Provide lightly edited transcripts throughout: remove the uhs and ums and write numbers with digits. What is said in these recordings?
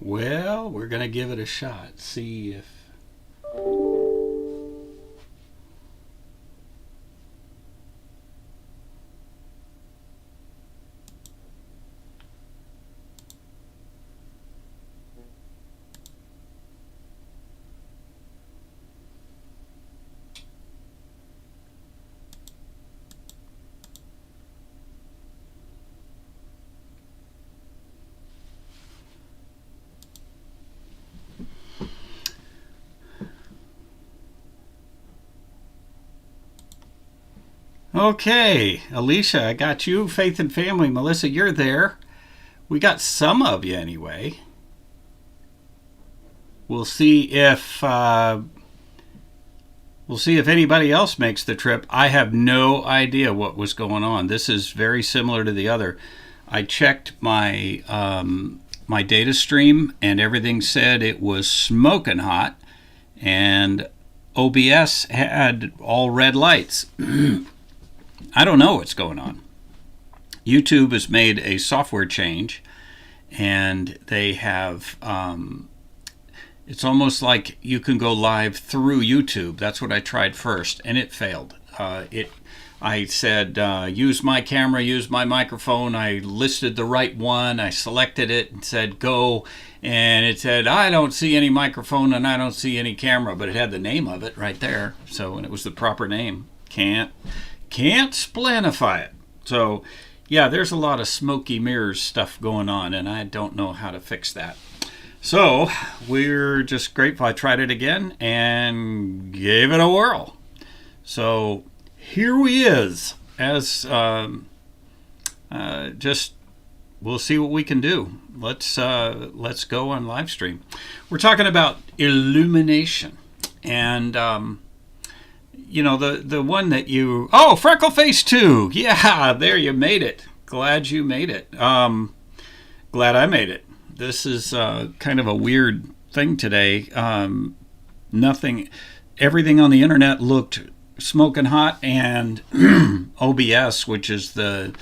Well, we're going to give it a shot. See if... Okay, Alicia, I got you. Faith and Family, Melissa, you're there. We got some of you anyway. We'll see if anybody else makes the trip. I have no idea what was going on. This is very similar to the other. I checked my my data stream, and everything said it was smoking hot, and OBS had all red lights. I don't know what's going on. YouTube has made a software change, and they have, it's almost like you can go live through YouTube. That's what I tried first, and it failed. I said, use my camera, use my microphone. I listed the right one. I selected it and said, go. And it said, I don't see any microphone and I don't see any camera, but it had the name of it right there. So, and it was the proper name. Can't Splanify it. So, yeah, there's a lot of smoky mirrors stuff going on, and I don't know how to fix that. So, we're just grateful I tried it again and gave it a whirl. So, here we is. As just we'll see what we can do. Let's go on live stream. We're talking about illumination, and you know, the one that you... Oh, Freckleface 2! Yeah, there, you made it. Glad you made it. Glad I made it. This is kind of a weird thing today. Everything on the internet looked smoking hot, and OBS, which is the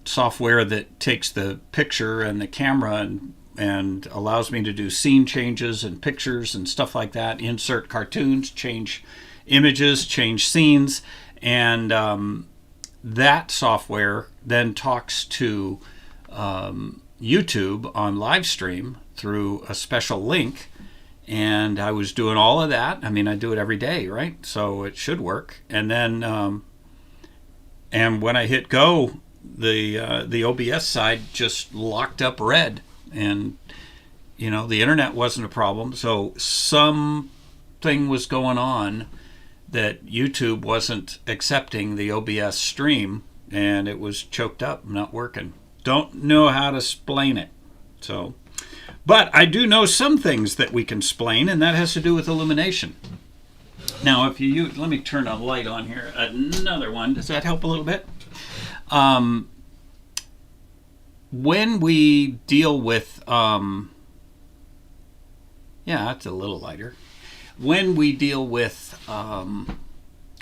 software that takes the picture and the camera and allows me to do scene changes and pictures and stuff like that, insert cartoons, change images, change scenes, and that software then talks to YouTube on live stream through a special link. And I was doing all of that. I mean, I do it every day, right? So it should work. And then, and when I hit go, the OBS side just locked up red, and you know, the internet wasn't a problem. So something was going on that YouTube wasn't accepting the OBS stream, and it was choked up, not working. Don't know how to explain it. So, but I do know some things that we can explain, and that has to do with illumination. Now, if you let me turn a light on here. Another one. Does that help a little bit? When we deal with, yeah, that's a little lighter. When we deal with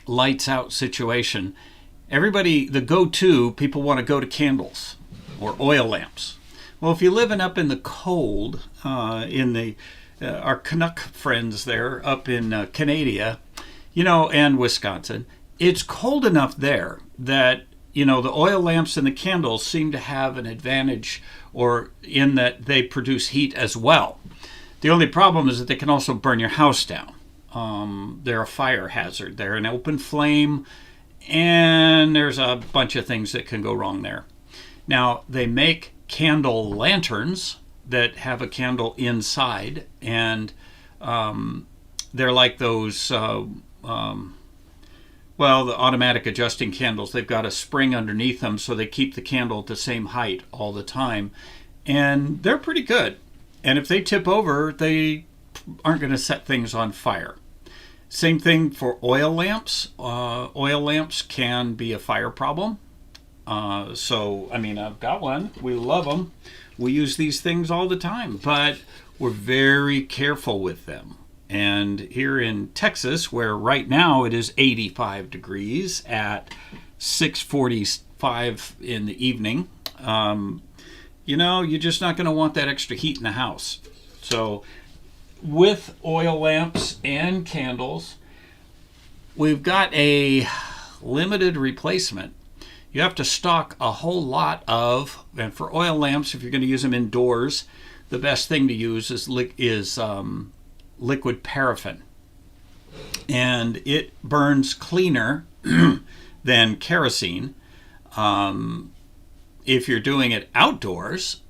lights out situation, everybody, the go-to, people want to go to candles or oil lamps. Well, if you're living up in the cold, our Canuck friends there up in Canada, you know, and Wisconsin, it's cold enough there that, you know, the oil lamps and the candles seem to have an advantage, or in that they produce heat as well. The only problem is that they can also burn your house down. They're a fire hazard. They're an open flame, and there's a bunch of things that can go wrong there. Now, they make candle lanterns that have a candle inside, and they're like those, well, the automatic adjusting candles. They've got a spring underneath them, so they keep the candle at the same height all the time, and they're pretty good. And if they tip over, they aren't going to set things on fire. Same thing for oil lamps. Oil lamps can be a fire problem. So, I mean, I've got one. We love them. We use these things all the time, but we're very careful with them. And here in Texas, where right now it is 85 degrees at 6:45 in the evening, you're just not going to want that extra heat in the house. So with oil lamps and candles, we've got a limited replacement. You have to stock a whole lot of, and for oil lamps, if you're going to use them indoors, the best thing to use is liquid paraffin. And it burns cleaner than kerosene. If you're doing it outdoors,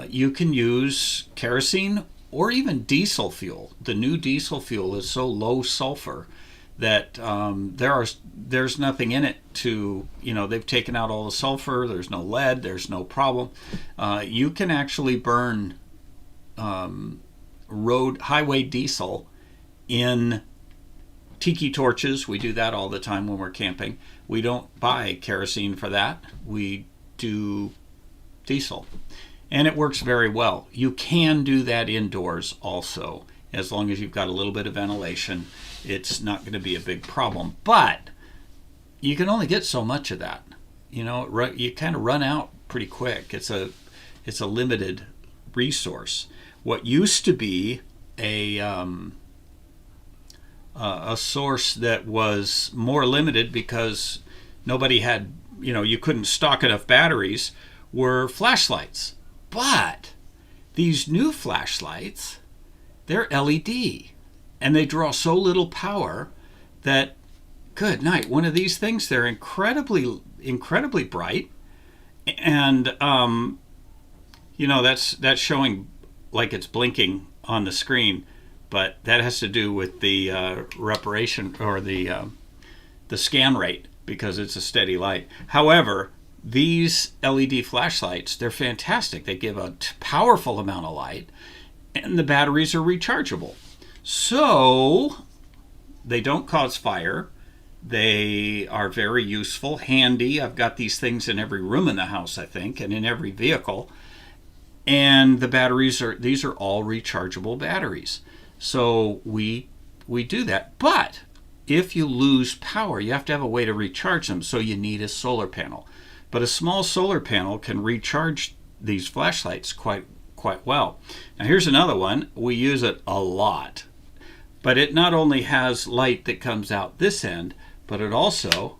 you can use kerosene or even diesel fuel. The new diesel fuel is so low sulfur that there's nothing in it to, they've taken out all the sulfur, there's no lead, there's no problem. You can actually burn highway diesel in tiki torches. We do that all the time when we're camping. We don't buy kerosene for that. We do diesel. And it works very well. You can do that indoors also. As long as you've got a little bit of ventilation, it's not going to be a big problem. But you can only get so much of that. You kind of run out pretty quick. It's a limited resource. What used to be a source that was more limited because nobody had, you couldn't stock enough batteries, were flashlights. But these new flashlights, they're LED, and they draw so little power that, good night, one of these things, they're incredibly bright, and that's showing like it's blinking on the screen, but that has to do with the reparation or the scan rate, because it's a steady light. However, these LED flashlights, they're fantastic. They give a powerful amount of light, and the batteries are rechargeable. So they don't cause fire. They are very useful, handy. I've got these things in every room in the house, I think, and in every vehicle. And the batteries these are all rechargeable batteries. So we do that. But if you lose power, you have to have a way to recharge them. So you need a solar panel. But a small solar panel can recharge these flashlights quite well. Now here's another one. We use it a lot. But it not only has light that comes out this end, but it also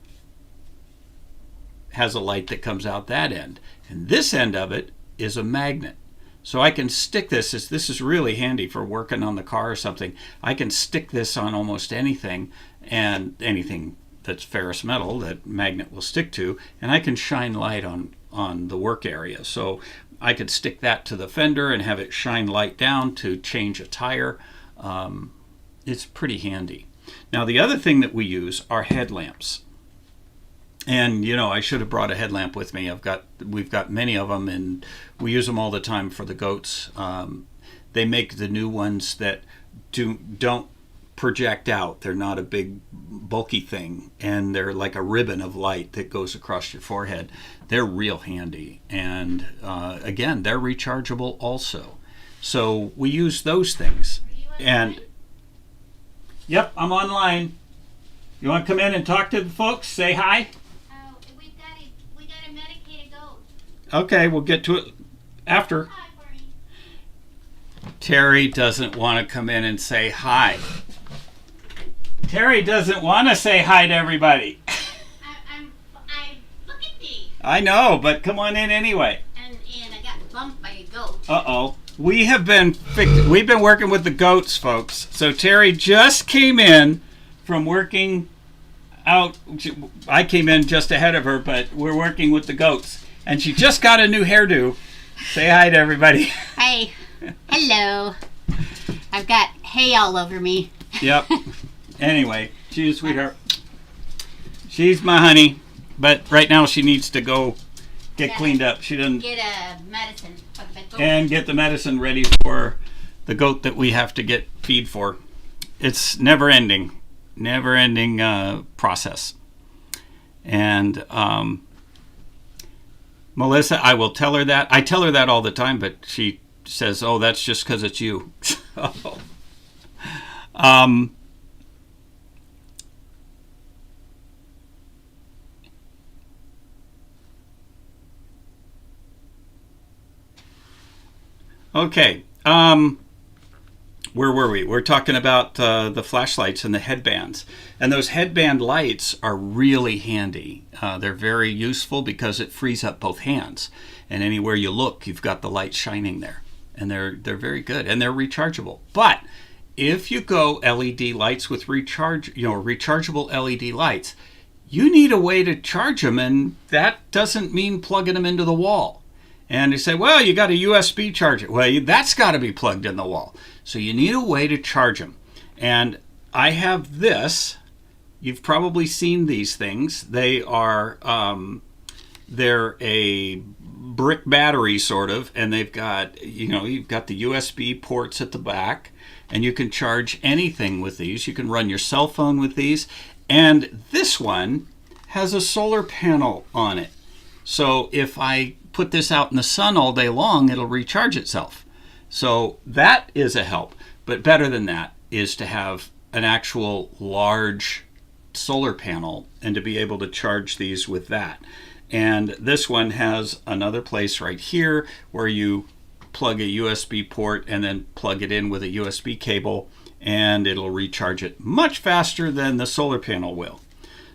has a light that comes out that end. And this end of it is a magnet. So I can stick this is really handy for working on the car or something. I can stick this on almost anything, and anything that's ferrous metal that magnet will stick to, and I can shine light on the work area. So I could stick that to the fender and have it shine light down to change a tire. It's pretty handy. Now the other thing that we use are headlamps. And I should have brought a headlamp with me. We've got many of them, and we use them all the time for the goats. They make the new ones that don't project out. They're not a big bulky thing, and they're like a ribbon of light that goes across your forehead. They're real handy, and again, they're rechargeable also. So we use those things. And yep, I'm online. You want to come in and talk to the folks? Say hi. We got a medicated goat. Okay, we'll get to it after. Hi, Barney. Terry doesn't want to come in and say hi. Terry doesn't want to say hi to everybody. Look at me. I know, but come on in anyway. And I got bumped by a goat. Uh-oh. We've been working with the goats, folks. So Terry just came in from working out. I came in just ahead of her, but we're working with the goats. And she just got a new hairdo. Say hi to everybody. Hi. Hello. I've got hay all over me. Yep. Anyway, she's a sweetheart. She's my honey, but right now she needs to go get cleaned up. She doesn't get a medicine for the goat. And get the medicine ready for the goat that we have to get feed for. It's never ending process. And Melissa, I will tell her that. I tell her that all the time, but she says, "Oh, that's just because it's you." Okay. Where were we? We're talking about the flashlights and the headbands. And those headband lights are really handy. They're very useful because it frees up both hands. And anywhere you look, you've got the light shining there. And they're very good. And they're rechargeable. But if you go LED lights with rechargeable LED lights, you need a way to charge them. And that doesn't mean plugging them into the wall. And you say, well, you got a USB charger. Well, that's got to be plugged in the wall. So you need a way to charge them. And I have this. You've probably seen these things. They are, they're a brick battery sort of, and they've got, you've got the USB ports at the back, and you can charge anything with these. You can run your cell phone with these. And this one has a solar panel on it. So if I put this out in the sun all day long, it'll recharge itself. So that is a help. But better than that is to have an actual large solar panel and to be able to charge these with that. And this one has another place right here where you plug a USB port and then plug it in with a USB cable, and it'll recharge it much faster than the solar panel will.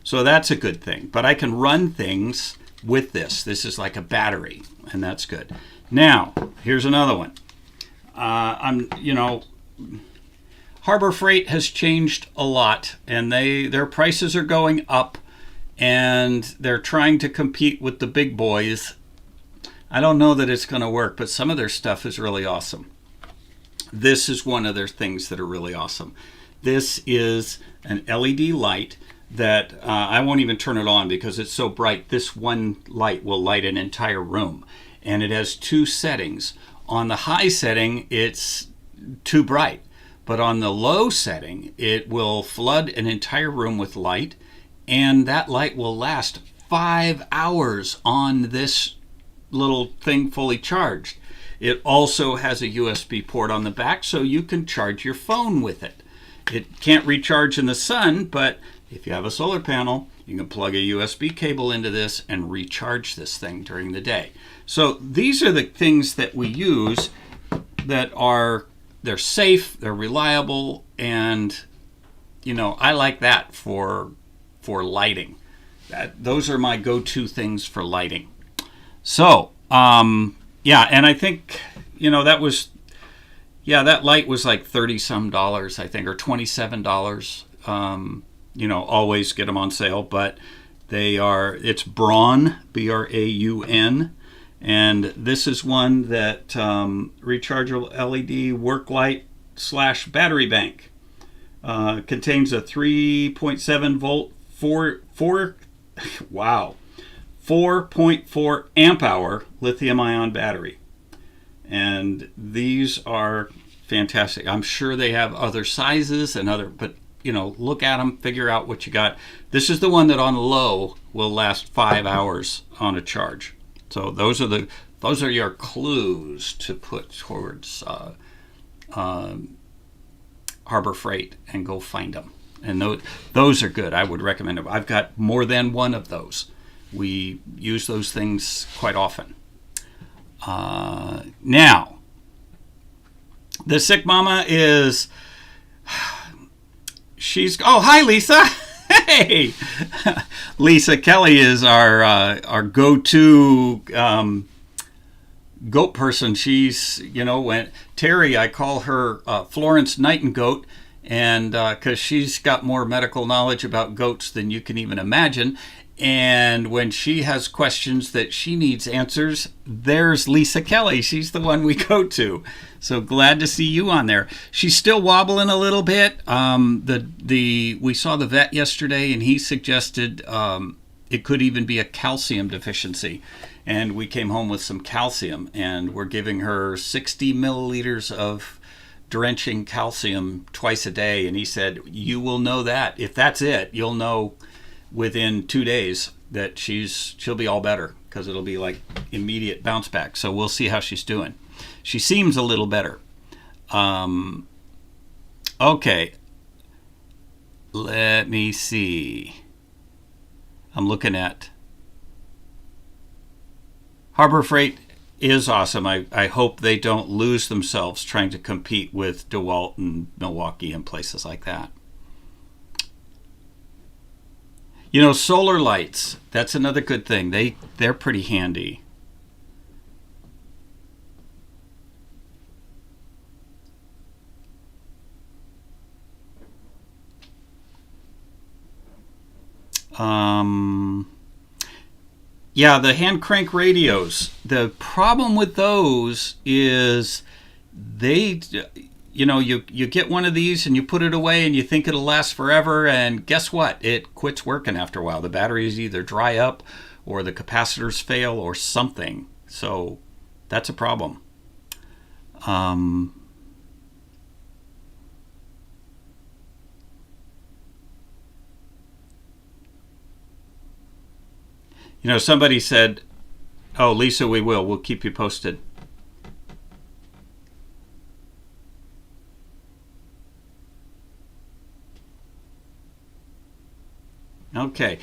So that's a good thing. But I can run things with this. This is like a battery, and that's good. Now, here's another one. Harbor Freight has changed a lot, and their prices are going up, and they're trying to compete with the big boys. I don't know that it's going to work, but some of their stuff is really awesome. This is one of their things that are really awesome. This is an LED light that I won't even turn it on because it's so bright. This one light will light an entire room, and it has two settings. On the high setting, it's too bright, but on the low setting, it will flood an entire room with light, and that light will last 5 hours on this little thing fully charged. It also has a USB port on the back, so you can charge your phone with it. It can't recharge in the sun, but if you have a solar panel, you can plug a USB cable into this and recharge this thing during the day. So these are the things that we use that they're safe, they're reliable, and I like that for lighting. Those are my go-to things for lighting. So and I think that light was like $30 some, I think, or $27. Always get them on sale, but it's Braun, Braun, and this is one that rechargeable LED work light / battery bank. Contains a 3.7 volt 4.4 amp hour lithium ion battery. And these are fantastic. I'm sure they have other sizes but look at them, figure out what you got. This is the one that on low will last 5 hours on a charge. So those are your clues to put towards Harbor Freight, and go find them. And those are good. I would recommend them. I've got more than one of those. We use those things quite often. Now, the sick mama is... hi, Lisa. Hey, Lisa Kelly is our go-to goat person. She's when Terry, I call her Florence Nightingale, and because she's got more medical knowledge about goats than you can even imagine. And when she has questions that she needs answers, there's Lisa Kelly. She's the one we go to. So glad to see you on there. She's still wobbling a little bit. We saw the vet yesterday, and he suggested it could even be a calcium deficiency. And we came home with some calcium, and we're giving her 60 milliliters of drenching calcium twice a day. And he said, you will know that. If that's it, you'll know within 2 days that she'll be all better, because it'll be like immediate bounce back. So we'll see how she's doing. She seems a little better. Okay. Let me see. I'm looking at Harbor Freight is awesome. I hope they don't lose themselves trying to compete with DeWalt and Milwaukee and places like that. You know, solar lights, that's another good thing. They're pretty handy. Yeah, the hand crank radios. The problem with those is they, you get one of these and you put it away and you think it'll last forever, and guess what? It quits working after a while. The batteries either dry up or the capacitors fail or something. So that's a problem. Um, Somebody said, "Oh, Lisa, we will. We'll keep you posted." Okay.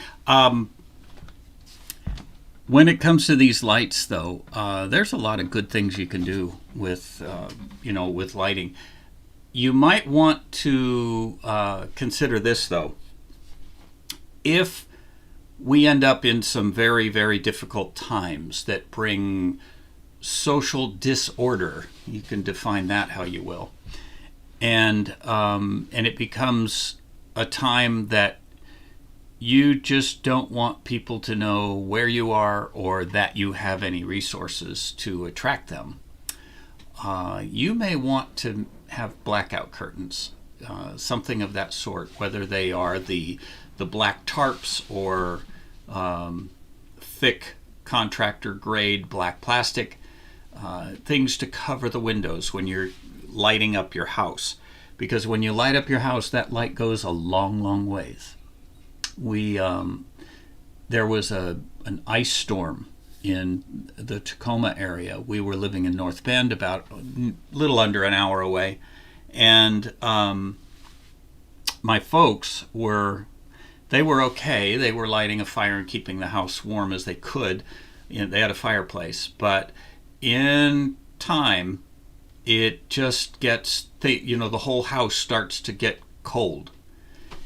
When it comes to these lights, though, there's a lot of good things you can do with, with lighting. You might want to consider this, though. If we end up in some very, very difficult times that bring social disorder, you can define that how you will, and it becomes a time that you just don't want people to know where you are or that you have any resources to attract them. You may want to have blackout curtains, something of that sort, whether they are the black tarps or thick contractor grade black plastic, things to cover the windows when you're lighting up your house. Because when you light up your house, that light goes a long, long ways. There was an ice storm in the Tacoma area. We were living in North Bend, about a little under an hour away, and my folks were okay. They were lighting a fire and keeping the house warm as they could. They had a fireplace, but in time, it just gets the whole house starts to get cold.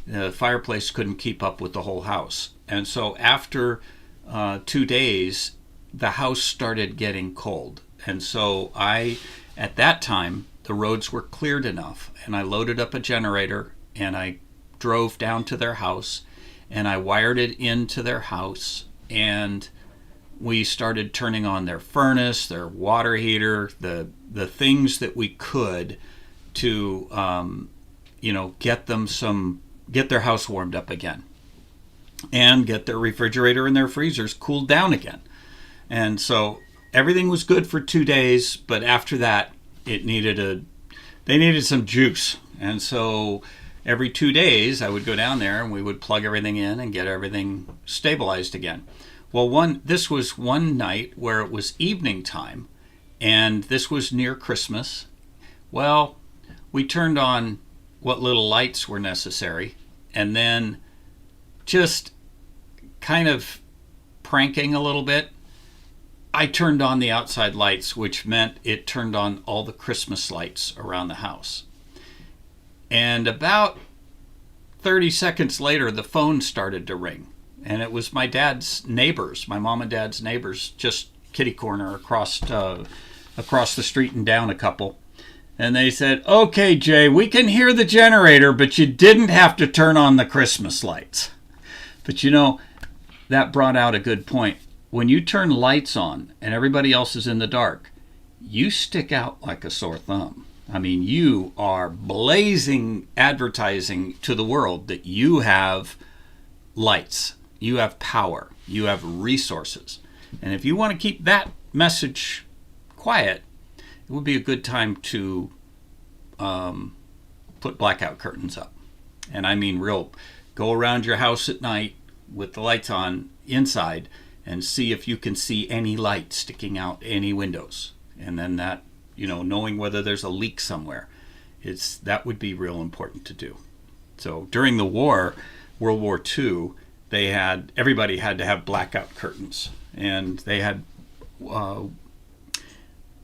The fireplace couldn't keep up with the whole house. And so after 2 days, the house started getting cold. And so at that time, the roads were cleared enough, and I loaded up a generator and I drove down to their house and I wired it into their house, and we started turning on their furnace, their water heater, the things that we could to, get their house warmed up again and get their refrigerator and their freezers cooled down again. And so everything was good for 2 days, but after that, they needed some juice. And so every 2 days, I would go down there and we would plug everything in and get everything stabilized again. Well, this was one night where it was evening time, and this was near Christmas. Well, we turned on what little lights were necessary, and then just kind of pranking a little bit, I turned on the outside lights, which meant it turned on all the Christmas lights around the house. And about 30 seconds later, the phone started to ring. And it was my dad's neighbors, my mom and dad's neighbors, just kitty corner across the street and down a couple. And they said, "Okay, Jay, we can hear the generator, but you didn't have to turn on the Christmas lights." But that brought out a good point. When you turn lights on and everybody else is in the dark, you stick out like a sore thumb. I mean, you are blazing advertising to the world that you have lights, you have power, you have resources. And if you want to keep that message quiet, it would be a good time to put blackout curtains up. And I mean go around your house at night with the lights on inside and see if you can see any light sticking out any windows. And then that, knowing whether there's a leak somewhere, that would be real important to do. So during the war, World War II, everybody had to have blackout curtains, and they had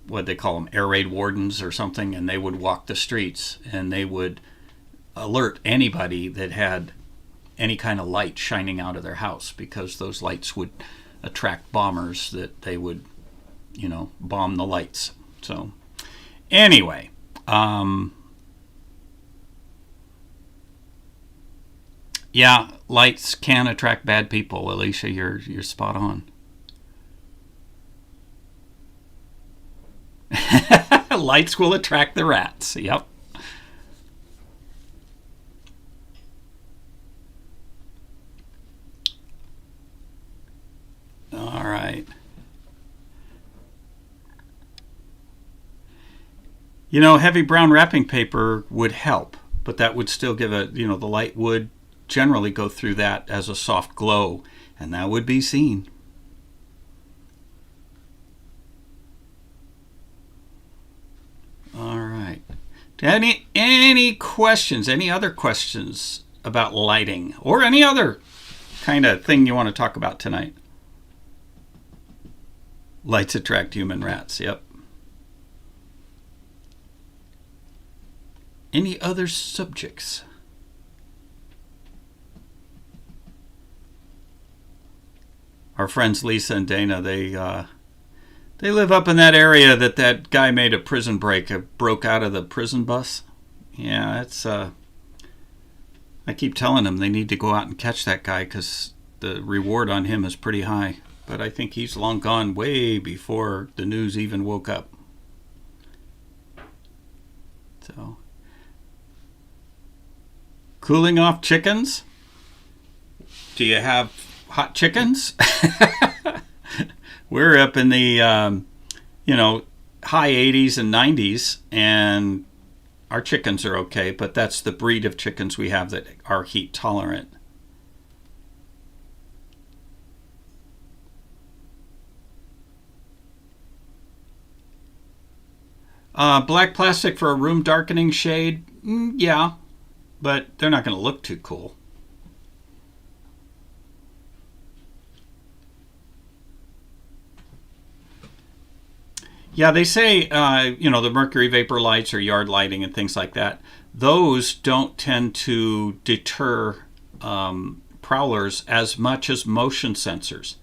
what they call them, air raid wardens or something, and they would walk the streets and they would alert anybody that had any kind of light shining out of their house, because those lights would attract bombers that they would, bomb the lights. So anyway, yeah, lights can attract bad people. Alicia, you're spot on. Lights will attract the rats. Yep. All right. Heavy brown wrapping paper would help, but that would still give the light would generally go through that as a soft glow, and that would be seen. All right. Any questions? Any other questions about lighting or any other kind of thing you want to talk about tonight? Lights attract human rats. Yep. Any other subjects? Our friends Lisa and Dana, they live up in that area that guy made a prison break, broke out of the prison bus. Yeah, it's I keep telling them they need to go out and catch that guy, because the reward on him is pretty high. But I think he's long gone, way before the news even woke up. So, cooling off chickens? Do you have hot chickens? We're up in the high 80s and 90s, and our chickens are okay, but that's the breed of chickens we have that are heat tolerant. Black plastic for a room darkening shade? Yeah, but they're not going to look too cool. Yeah, they say, the mercury vapor lights or yard lighting and things like that, those don't tend to deter prowlers as much as motion sensors.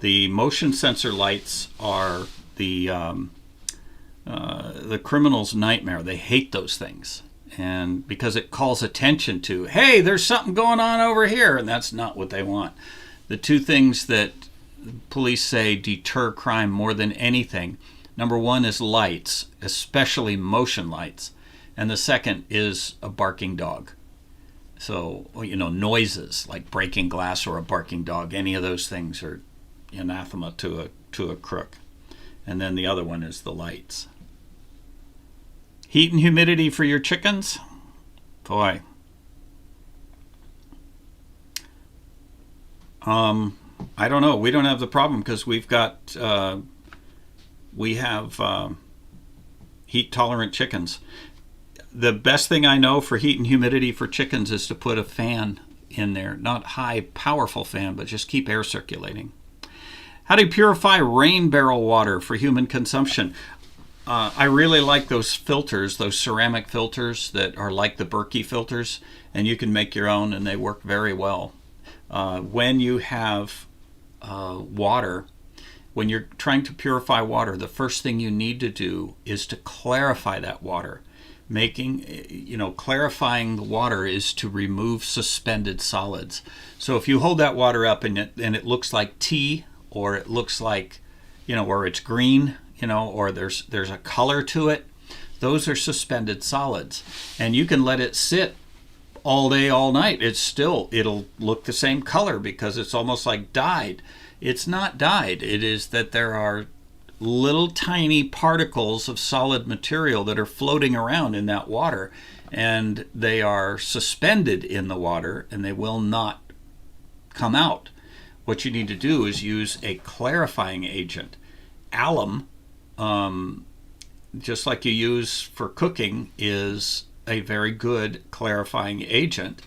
The motion sensor lights are the criminal's nightmare. They hate those things, and because it calls attention to, hey, there's something going on over here, and that's not what they want. The two things that police say deter crime more than anything, number one is lights, especially motion lights, and the second is a barking dog. So, noises like breaking glass or a barking dog, any of those things are anathema to a crook. And then the other one is the lights. Heat and humidity for your chickens? Boy. I don't know. We don't have the problem because we have heat tolerant chickens. The best thing I know for heat and humidity for chickens is to put a fan in there. Not high, powerful fan, but just keep air circulating. How do you purify rain barrel water for human consumption? I really like those filters, those ceramic filters that are like the Berkey filters, and you can make your own, and they work very well. When you have water, when you're trying to purify water, the first thing you need to do is to clarify that water. Clarifying the water is to remove suspended solids. So if you hold that water up and it looks like tea, or it looks like, or it's green, or there's a color to it, those are suspended solids. And you can let it sit all day, all night. It'll look the same color because it's almost like dyed. It's not dyed. It is that there are little tiny particles of solid material that are floating around in that water, and they are suspended in the water, and they will not come out. What you need to do is use a clarifying agent. Alum, just like you use for cooking, is a very good clarifying agent.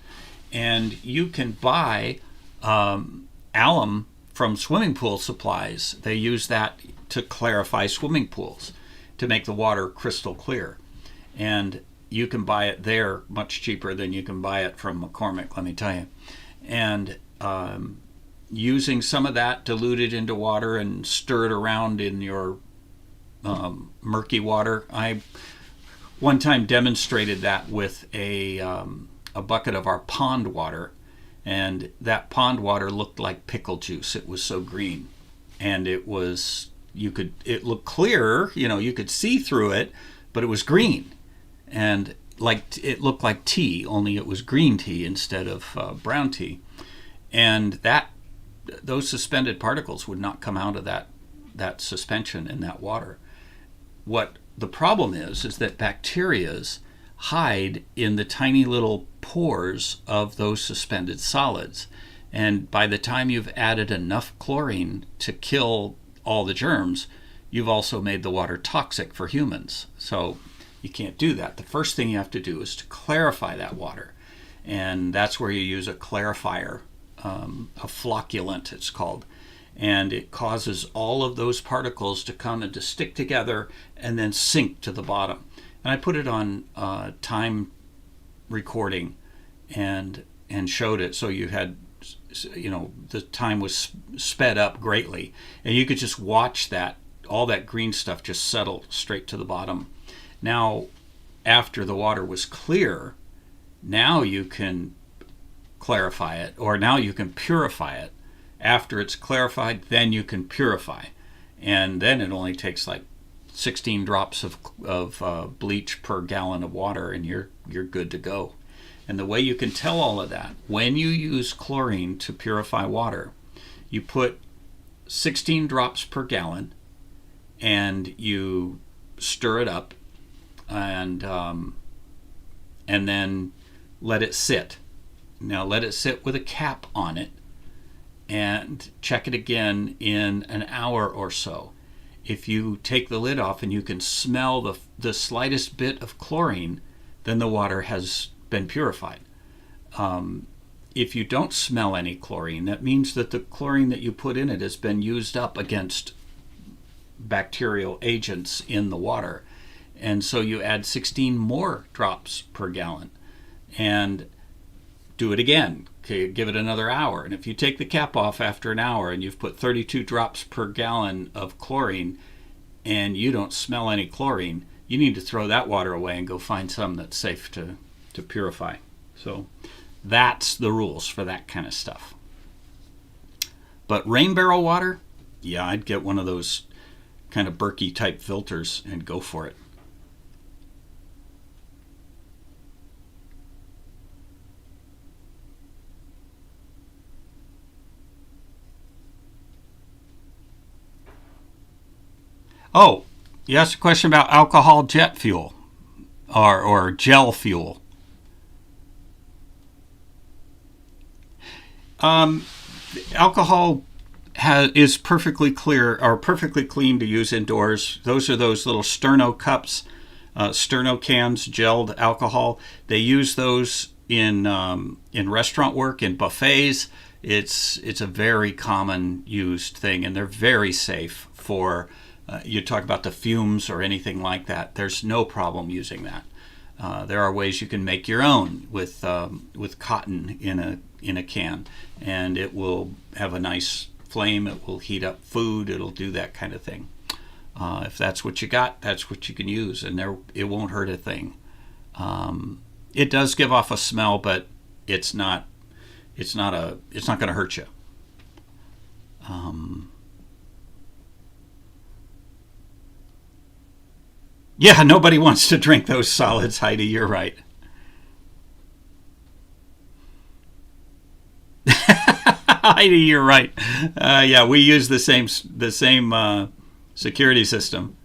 And you can buy alum from swimming pool supplies. They use that to clarify swimming pools. to make the water crystal clear. And you can buy it there much cheaper than you can buy it from McCormick, let me tell you. And using some of that diluted into water and stir it around in your murky water. I one time demonstrated that with a bucket of our pond water, and that pond water looked like pickle juice. It was so green, and it looked clear, you could see through it, but it was green, and it looked like tea, only it was green tea instead of brown tea. And those suspended particles would not come out of that suspension in that water. What the problem is that bacterias hide in the tiny little pores of those suspended solids. And by the time you've added enough chlorine to kill all the germs, you've also made the water toxic for humans. So you can't do that. The first thing you have to do is to clarify that water. And that's where you use a clarifier, a flocculant it's called. And it causes all of those particles to come and to stick together and then sink to the bottom. And I put it on time recording and showed it, so you had, the time was sped up greatly, and you could just watch all that green stuff just settle straight to the bottom. Now, after the water was clear, now you can clarify it, or now you can purify it. After it's clarified, then you can purify. And then it only takes like 16 drops of bleach per gallon of water, and you're good to go. And the way you can tell all of that, when you use chlorine to purify water, you put 16 drops per gallon, and you stir it up, and then let it sit. Now let it sit with a cap on it, and check it again in an hour or so. If you take the lid off and you can smell the slightest bit of chlorine, then the water has been purified. If you don't smell any chlorine, that means that the chlorine that you put in it has been used up against bacterial agents in the water. And so you add 16 more drops per gallon and do it again. Okay, give it another hour. And if you take the cap off after an hour and you've put 32 drops per gallon of chlorine and you don't smell any chlorine, you need to throw that water away and go find some that's safe to purify. So that's the rules for that kind of stuff. But rain barrel water, yeah, I'd get one of those kind of Berkey type filters and go for it. Oh, you asked a question about alcohol jet fuel or gel fuel. Alcohol is perfectly clear or perfectly clean to use indoors. Those are those little Sterno cups, Sterno cans, gelled alcohol. They use those in restaurant work, in buffets. It's a very common used thing, and they're very safe for. You talk about the fumes or anything like that. There's no problem using that. There are ways you can make your own with cotton in a can, and it will have a nice flame. It will heat up food. It'll do that kind of thing. If that's what you got, that's what you can use, and it won't hurt a thing. It does give off a smell, but it's not going to hurt you. Yeah, nobody wants to drink those solids, Heidi. You're right. Heidi, you're right. Yeah, we use the same security system.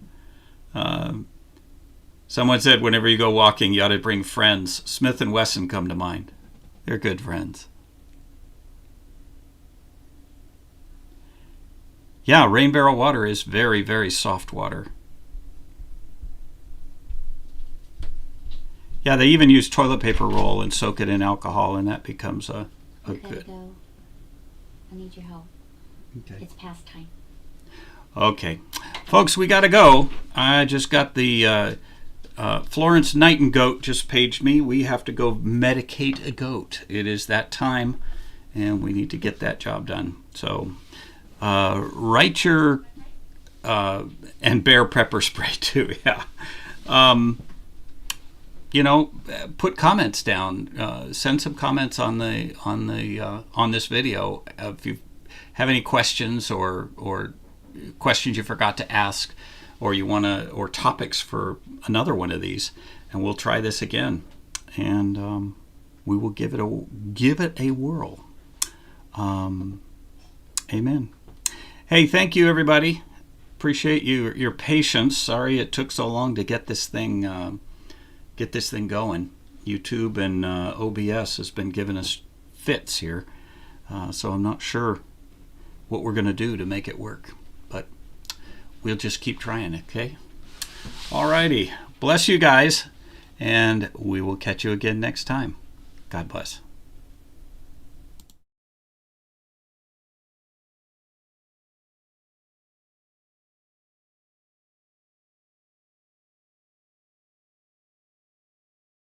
Someone said whenever you go walking, you ought to bring friends. Smith & Wesson come to mind. They're good friends. Yeah, rain barrel water is very, very soft water. Yeah, they even use toilet paper roll and soak it in alcohol, and that becomes a good. Go. I need your help. Okay. It's past time. Okay. Folks, we got to go. I just got the Florence Nightingale just paged me. We have to go medicate a goat. It is that time, and we need to get that job done. So write your, and bear pepper spray too, yeah. Put comments down. Send some comments on this video. If you have any questions or questions you forgot to ask, or or topics for another one of these, and we'll try this again, and we will give it a whirl. Amen. Hey, thank you, everybody. Appreciate your patience. Sorry it took so long to get this thing going. YouTube and OBS has been giving us fits here, so I'm not sure what we're going to do to make it work, but we'll just keep trying, okay? Alrighty. Bless you guys, and we will catch you again next time. God bless.